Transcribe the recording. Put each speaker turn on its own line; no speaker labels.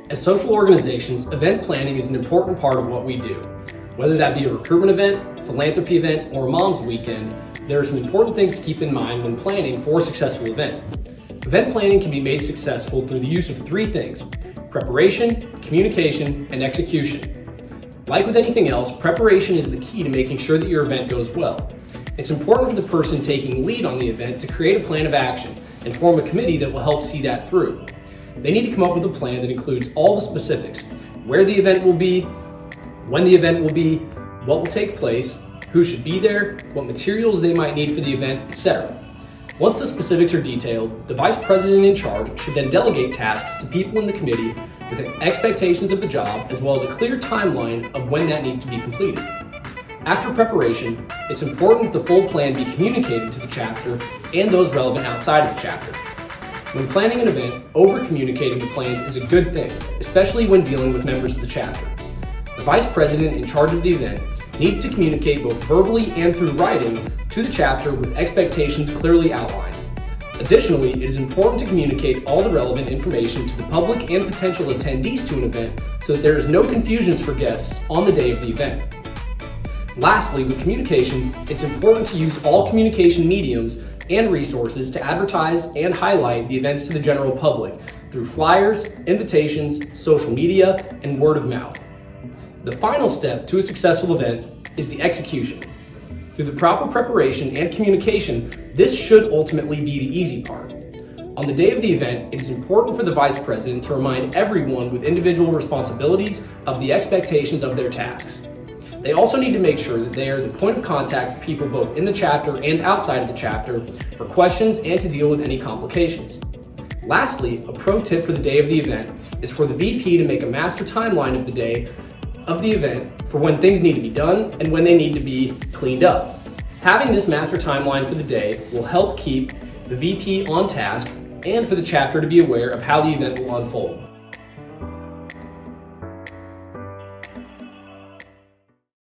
As social organizations, event planning is an important part of what we do. Whether that be a recruitment event, philanthropy event, or a mom's weekend, there are some important things to keep in mind when planning for a successful event. Event planning can be made successful through the use of three things: preparation, communication, and execution. Like with anything else, preparation is the key to making sure that your event goes well. It's important for the person taking lead on the event to create a plan of action and form a committee that will help see that through. They need to come up with a plan that includes all the specifics: where the event will be, when the event will be, what will take place, who should be there, what materials they might need for the event, etc. Once the specifics are detailed, the vice president in charge should then delegate tasks to people in the committee with expectations of the job as well as a clear timeline of when that needs to be completed. After preparation, it's important that the full plan be communicated to the chapter and those relevant outside of the chapter. When planning an event, over-communicating the plans is a good thing, especially when dealing with members of the chapter. The vice president in charge of the event needs to communicate both verbally and through writing to the chapter with expectations clearly outlined. Additionally, it is important to communicate all the relevant information to the public and potential attendees to an event so that there is no confusions for guests on the day of the event. Lastly, with communication, it's important to use all communication mediums and resources to advertise and highlight the events to the general public through flyers, invitations, social media, and word of mouth. The final step to a successful event is the execution. Through the proper preparation and communication, this should ultimately be the easy part. On the day of the event, it is important for the vice president to remind everyone with individual responsibilities of the expectations of their tasks. They also need to make sure that they are the point of contact for people both in the chapter and outside of the chapter for questions and to deal with any complications. Lastly, a pro tip for the day of the event is for the VP to make a master timeline of the day of the event for when things need to be done and when they need to be cleaned up. Having this master timeline for the day will help keep the VP on task and for the chapter to be aware of how the event will unfold.